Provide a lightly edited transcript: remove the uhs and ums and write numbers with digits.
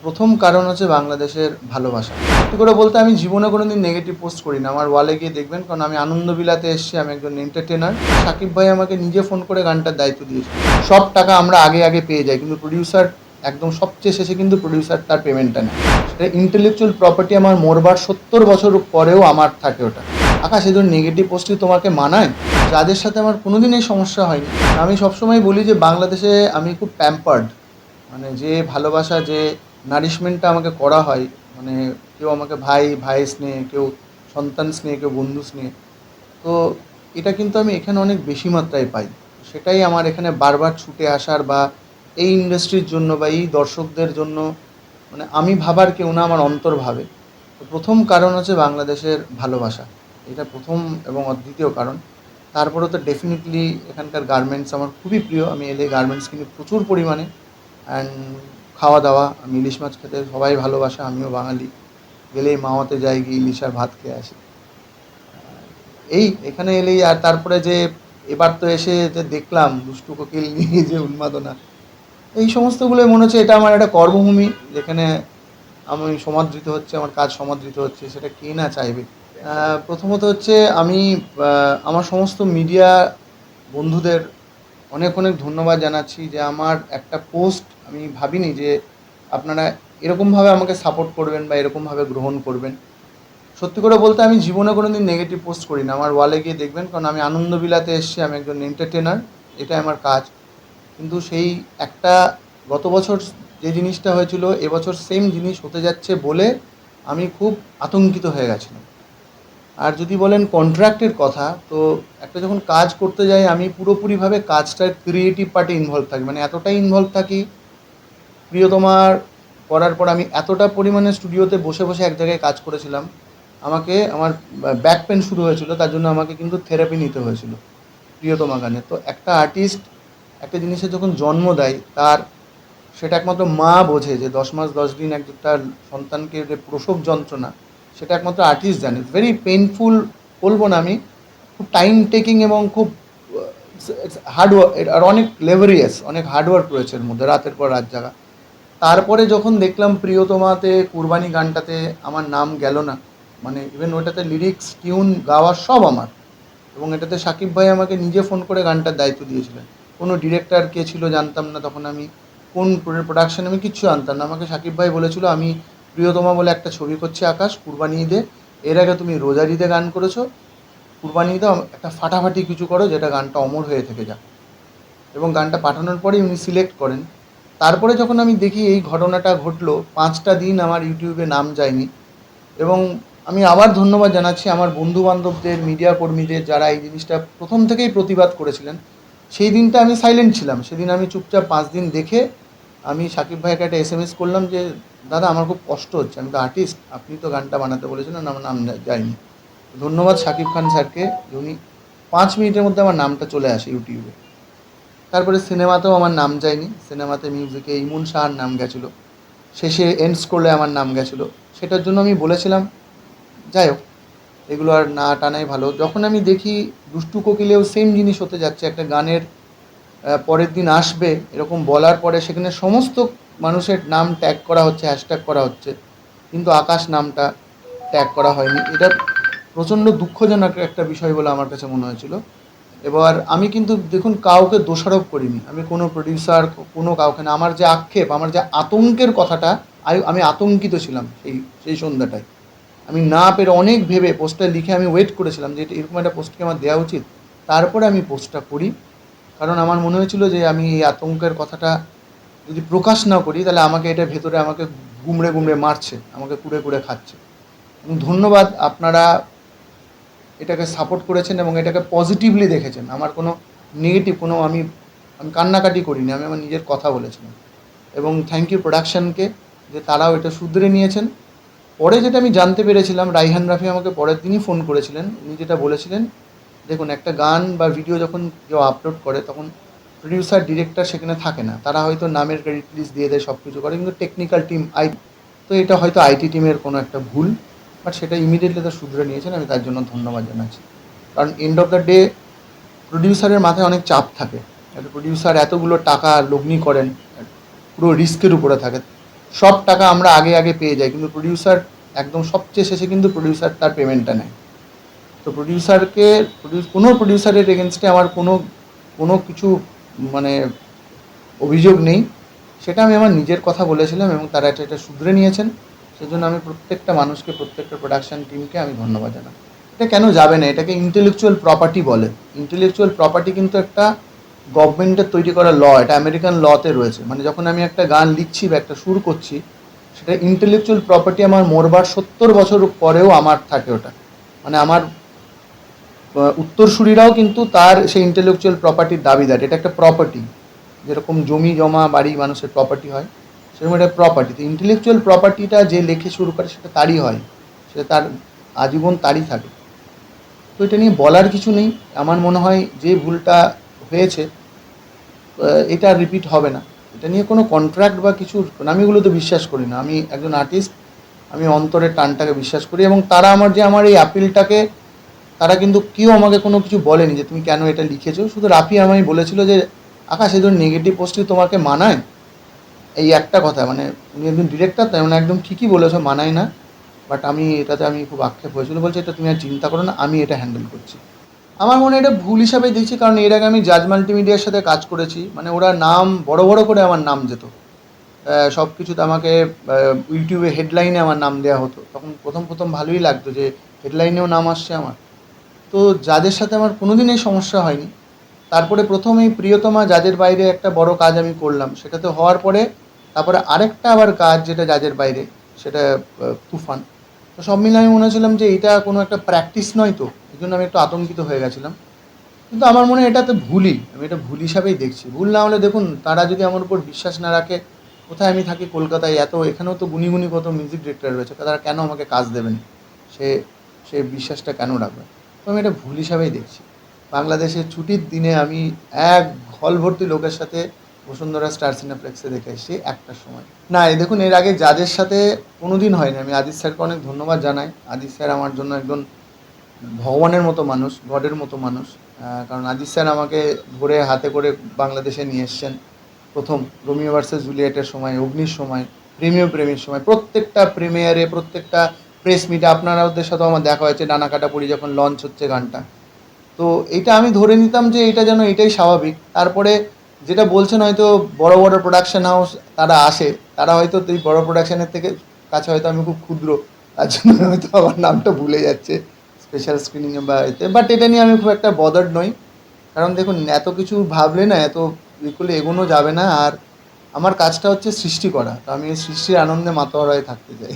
প্রথম কারণ হচ্ছে বাংলাদেশের ভালোবাসা। সত্যি করে বলতে আমি জীবনে কোনোদিন নেগেটিভ পোস্ট করি না। আমার ওয়ালে গিয়ে দেখবেন, কারণ আমি আনন্দ বিলাতে এসেছি, আমি একজন এন্টারটেইনার। সাকিব ভাই আমাকে নিজে ফোন করে গানটার দায়িত্ব দিয়েছে। সব টাকা আমরা আগে পেয়ে যাই, কিন্তু প্রোডিউসার একদম সবচেয়ে শেষে কিন্তু প্রোডিউসার তার পেমেন্টটা নেয়। সেটা ইন্টেলেকচুয়াল প্রপার্টি, আমার মরবার ৭০ বছর পরেও আমার থাকে ওটা। আকাশ, এই ধরুন নেগেটিভ পোস্টই তোমাকে মানায়? যাদের সাথে আমার কোনোদিন এই সমস্যা হয়নি। আমি সবসময় বলি যে বাংলাদেশে আমি খুব প্যাম্পার্ড। মানে যে ভালোবাসা, যে নারিশমেন্টটা আমাকে করা হয়, মানে কেউ আমাকে ভাই স্নেহ, কেউ সন্তান স্নেহ, কেউ বন্ধু স্নেহ, তো এটা কিন্তু আমি এখানে অনেক বেশি মাত্রায় পাই। সেটাই আমার এখানে বারবার ছুটে আসার, বা এই ইন্ডাস্ট্রির জন্য বা এই দর্শকদের জন্য, মানে আমি ভাবার কেউ না, আমার অন্তর ভাবে। তো প্রথম কারণ হচ্ছে বাংলাদেশের ভালোবাসা, এটা প্রথম এবং অদ্বিতীয় কারণ। তারপরে তো ডেফিনেটলি এখানকার গার্মেন্টস আমার খুবই প্রিয়। আমি এলে গার্মেন্টস কিনি প্রচুর পরিমাণে। অ্যান্ড খাওয়া দাওয়া, আমি ইলিশ মাছ খেতে সবাই ভালোবাসে, আমিও বাঙালি। গেলেই মামাতে যাই, গিয়ে ইলিশ আর ভাত খেয়ে আসি। এই এখানে এলেই, আর তারপরে যে এবার তো এসে যে দেখলাম দুষ্টু কোকিল নিয়ে যে উন্মাদনা, এই সমস্তগুলোই মনে হচ্ছে এটা আমার একটা কর্মভূমি, যেখানে আমি সমাদৃত হচ্ছে, আমার কাজ সমাদৃত হচ্ছে, সেটা কে না চাইবে। প্রথমত হচ্ছে আমি আমার সমস্ত মিডিয়া বন্ধুদের অনেক ধন্যবাদ জানাচ্ছি, যে আমার একটা পোস্ট আমি ভাবিনি যে আপনারা এরকমভাবে আমাকে সাপোর্ট করবেন বা এরকমভাবে গ্রহণ করবেন। সত্যি করে বলতে আমি জীবনে কোনোদিন নেগেটিভ পোস্ট করি না। আমার ওয়ালে গিয়ে দেখবেন, কারণ আমি আনন্দ বিলাতে এসেছি, আমি একজন এন্টারটেইনার, এটাই আমার কাজ। কিন্তু সেই একটা গত বছর যে জিনিসটা হয়েছিল, এবছর সেম জিনিস হতে যাচ্ছে বলে আমি খুব আতঙ্কিত হয়ে গেছিলাম। আর যদি বলেন কন্ট্রাক্টের কথা, তো একটা যখন কাজ করতে যাই, আমি পুরোপুরিভাবে কাজটার ক্রিয়েটিভ পার্টে ইনভলভ থাকি, মানে এতটাই ইনভলভ থাকি। প্রিয়তমার করার পর আমি এতটা পরিমাণে স্টুডিওতে বসে এক জায়গায় কাজ করেছিলাম, আমাকে আমার ব্যাক পেন শুরু হয়েছিল, তার জন্য আমাকে কিন্তু থেরাপি নিতে হয়েছিল প্রিয়তমা গানে। তো একটা আর্টিস্ট একটা জিনিসের যখন জন্ম দেয়, তার সেটা একমাত্র মা বোঝে, যে ১০ মাস ১০ দিন তার সন্তানকে যে প্রসব যন্ত্রণা, সেটা একমাত্র আর্টিস্ট জানে। ভেরি পেইনফুল বলবো না আমি, খুব টাইম টেকিং এবং খুব হার্ডওয়ার্ক, আর অনেক লেভারিয়াস, অনেক হার্ডওয়ার্ক রয়েছে এর মধ্যে, রাতের পর রাত জাগা। তারপরে যখন দেখলাম প্রিয়তমাতে কুরবানি গানটাতে আমার নাম গেল না, মানে ইভেন ওটাতে লিরিক্স, টিউন, গাওয়া সব আমার, এবং এটাতে সাকিব ভাই আমাকে নিজে ফোন করে গানটার দায়িত্ব দিয়েছিলেন। কোনো ডিরেক্টর কে ছিল জানতাম না তখন, আমি কোন প্রোডাকশন আমি কিচ্ছু জানতাম না। আমাকে সাকিব ভাই বলেছিল, আমি প্রিয়তমা বলে একটা ছবি করছি আকাশ, কুরবানি ঈদে, এর আগে তুমি রোজার ঈদে গান করেছো, কুরবানি ঈদে একটা ফাটাফাটি কিছু করো, যেটা গানটা অমর হয়ে থেকে যাক। এবং গানটা পাঠানোর পরেই উনি সিলেক্ট করেন। তারপরে যখন আমি দেখি এই ঘটনাটা ঘটলো, ৫টা দিন আমার ইউটিউবে নাম যায়নি। এবং আমি আবার ধন্যবাদ জানাচ্ছি আমার বন্ধুবান্ধবদের, মিডিয়া কর্মীদের, যারা এই জিনিসটা প্রথম থেকেই প্রতিবাদ করেছিলেন। সেই দিনটা আমি সাইলেন্ট ছিলাম, সেদিন আমি চুপচাপ ৫ দিন দেখে আমি সাকিব ভাইকে একটা SMS করলাম যে, দাদা আমার খুব কষ্ট হচ্ছে, আমি তো আর্টিস্ট, আপনি তো গানটা বানাতে বলেছিলেন, আমার নাম যায়নি। ধন্যবাদ সাকিব খান স্যারকে, যে উনি ৫ মিনিটের মধ্যে আমার নামটা চলে আসে ইউটিউবে। তারপরে সিনেমাতেও আমার নাম যায়নি, সিনেমাতে মিউজিকে ইমন সাহার নাম গেছিলো, শেষে এন্ডস করলে আমার নাম গেছিলো। সেটার জন্য আমি বলেছিলাম, যাই হোক, এগুলো আর না টানাই ভালো। যখন আমি দেখি দুষ্টু কোকিলেও সেম জিনিস হতে যাচ্ছে, একটা গানের পরের দিন আসবে এরকম বলার পরে সেখানে সমস্ত মানুষের নাম ট্যাগ করা হচ্ছে, হ্যাশট্যাগ করা হচ্ছে, কিন্তু আকাশ নামটা ট্যাগ করা হয়নি। এটা প্রচণ্ড দুঃখজনক একটা বিষয় বলে আমার কাছে মনে হয়েছিল। এবার আমি কিন্তু দেখুন কাউকে দোষারোপ করিনি, আমি কোনো প্রডিউসার, কোনো কাউকে না। আমার যে আক্ষেপ, আমার যে আতঙ্কের কথাটা, আমি আতঙ্কিত ছিলাম সেই সন্ধ্যাটায়। আমি না পেরে অনেক ভেবে পোস্টটা লিখে আমি ওয়েট করেছিলাম যে এরকম একটা পোস্টকে আমার দেওয়া উচিত। তারপরে আমি পোস্টটা করি, কারণ আমার মনে হয়েছিল যে আমি এই আতঙ্কের কথাটা যদি প্রকাশ না করি, তাহলে আমাকে এটা ভেতরে আমাকে গুমড়ে মারছে, আমাকে কুড়ে খাচ্ছে। এবং ধন্যবাদ, আপনারা এটাকে সাপোর্ট করেছেন এবং এটাকে পজিটিভলি দেখেছেন। আমার কোনো নেগেটিভ কোনো আমি কান্নাকাটি করিনি, আমি আমার নিজের কথা বলেছিলাম। এবং থ্যাংক ইউ প্রোডাকশানকে, যে তারাও এটা শুধরে নিয়েছেন। পরে যেটা আমি জানতে পেরেছিলাম, রাইহান রাফি আমাকে পরের দিনই ফোন করেছিলেন। উনি যেটা বলেছিলেন, দেখুন একটা গান বা ভিডিও যখন কেউ আপলোড করে, তখন প্রডিউসার, ডিরেক্টর সেখানে থাকে না, তারা হয়তো নামের ক্রেডিট লিস্ট দিয়ে দেয়, সব কিছু করে, কিন্তু টেকনিক্যাল টিম তো এটা হয়তো আইটি টিমের কোনো একটা ভুল, বাট সেটা ইমিডিয়েটলি তারা শুধরে নিয়েছেন, আমি তার জন্য ধন্যবাদ জানাচ্ছি। কারণ এন্ড অফ দ্য ডে প্রডিউসারের মাথায় অনেক চাপ থাকে, একটা প্রডিউসার এতগুলো টাকা লগ্নি করেন, পুরো রিস্কের উপরে থাকে, সব টাকা আমরা আগে আগে পেয়ে যাই, কিন্তু প্রডিউসার একদম সবচেয়ে শেষে কিন্তু প্রডিউসার তার পেমেন্টটা নেয়। তো কোনো প্রডিউসারের এগেনস্টে আমার কোনো কিছু মানে অভিযোগ নেই। সেটা আমি আমার নিজের কথা বলেছিলাম এবং তারা এটা শুধরে নিয়েছেন। সেজন্য আমি প্রত্যেকটা মানুষকে, প্রত্যেকটা প্রোডাকশন টিমকে আমি ধন্যবাদ জানাই। এটা কেন যাবে না? এটাকে ইন্টেলেকচুয়াল প্রপার্টি বলে। ইন্টেলেকচুয়াল প্রপার্টি কিন্তু একটা গভর্নমেন্টের তৈরি করা ল, এটা আমেরিকান লতে রয়েছে। মানে যখন আমি একটা গান লিখছি বা একটা সুর করছি, সেটা ইন্টেলেকচুয়াল প্রপার্টি আমার মরবার 70 বছর পরেও আমার থাকে ওটা। মানে আমার উত্তরসূরিরাও কিন্তু তার সেই ইন্টেলেকচুয়াল প্রপার্টির দাবিদার। এটা একটা প্রপার্টি, যেরকম জমি জমা বাড়ি মানুষের প্রপার্টি হয়, সেরকম একটা প্রপার্টি। তো ইন্টেলেকচুয়াল প্রপার্টিটা যে লেখে শুরু করে সেটা তারই হয়, সেটা তার আজীবন তারই থাকে। তো এটা নিয়ে বলার কিছু নেই। আমার মনে হয় যে ভুলটা হয়েছে এটা আর রিপিট হবে না। এটা নিয়ে কোনো কন্ট্রাক্ট বা কিছু আমি এগুলোতে বিশ্বাস করি না। আমি একজন আর্টিস্ট, আমি অন্তরের টানটাকে বিশ্বাস করি এবং তারা আমার এই আপিলটাকে, তারা কিন্তু কেউ আমাকে কোনো কিছু বলেনি যে তুমি কেন এটা লিখেছো। শুধু রাফি আমায় বলেছিল যে আকাশ, এই ধরুন নেগেটিভ পোস্ট কি তোমাকে মানায়? এই একটা কথা, মানে উনি একজন ডিরেক্টর, তাই মানে একদম ঠিকই বলেছো, মানায় না। বাট আমি খুব আক্ষেপ হয়েছিল, বলছে এটা তুমি আর চিন্তা করো না, আমি এটা হ্যান্ডেল করছি। আমার মনে হয় এটা ভুল হিসাবে দিয়েছি, কারণ এর আগে আমি জাজ মাল্টিমিডিয়ার সাথে কাজ করেছি। মানে ওরা নাম বড় বড় করে আমার নাম যেত, সব কিছুতে আমাকে ইউটিউবে হেডলাইনে আমার নাম দেওয়া হতো। তখন প্রথম প্রথম ভালোই লাগতো যে হেডলাইনেও নাম আসছে আমার। তো জাজের সাথে আমার কোনোদিন এই সমস্যা হয়নি। তারপরে প্রথম এই প্রিয়তমা জাজের বাইরে একটা বড় কাজ আমি করলাম, সেটাতে হওয়ার পরে তারপরে আরেকটা আবার কাজ যেটা জাজের বাইরে, সেটা তুফান। তো সব মিলে আমি মনে হচ্ছিলাম যে এটা কোনো একটা প্র্যাকটিস নয়, তো এই জন্য আমি একটু আতঙ্কিত হয়ে গেছিলাম। কিন্তু আমার মনে হয় এটা তো ভুলই, আমি এটা ভুল হিসাবেই দেখছি। ভুল না হলে দেখুন, তারা যদি আমার উপর বিশ্বাস না রাখে, কোথায় আমি থাকি কলকাতায়, এখানেও তো গুণী গুণী কত মিউজিক ডিরেক্টর রয়েছে, তারা কেন আমাকে কাজ দেবেন? সে সে বিশ্বাসটা কেন রাখবে? তো আমি এটা ভুল হিসাবেই দেখছি। বাংলাদেশের ছুটির দিনে আমি এক হল ভর্তি লোকের সাথে বসুন্ধরা স্টার সিনেপ্লেক্সে দেখে এসেছি 1টার সময়। না, এই দেখুন, এর আগে যাদের সাথে কোনো দিন হয়নি। আমি আদিত স্যারকে অনেক ধন্যবাদ জানাই। আদিত স্যার আমার জন্য একজন ভগবানের মতো মানুষ, গডের মতো মানুষ। কারণ আজিজ স্যার আমাকে ধরে হাতে করে বাংলাদেশে নিয়ে এসছেন। প্রথম রোমিও ভার্সেস জুলিয়েটের সময়, অগ্নির সময়, প্রেমীয় প্রেমের সময়, প্রত্যেকটা প্রিমিয়ারে, প্রত্যেকটা প্রেস মিটে আপনারাদের সাথেও আমার দেখা হয়েছে, ডানা কাটাপুরি যখন লঞ্চ হচ্ছে গানটা। তো এটা আমি ধরে নিতাম যে এটা যেন এটাই স্বাভাবিক। তারপরে যেটা বলছেন, হয়তো বড় বড় প্রোডাকশন হাউস তারা আসে, তারা হয়তো এই বড় প্রোডাকশনের থেকে কাছে হয়তো আমি খুব ক্ষুদ্র, তার জন্য হয়তো আমার নামটা ভুলে যাচ্ছে স্পেশাল স্ক্রিনিংয়ে বা এতে। বাট এটা নিয়ে আমি খুব একটা বদার্ড নই, কারণ দেখুন এত কিছু ভাবলে না, এত করলে এগোনো যাবে না। আর আমার কাজটা হচ্ছে সৃষ্টি করা, তো আমি এই সৃষ্টির আনন্দে মাতোয়ারা হয়ে থাকতে চাই।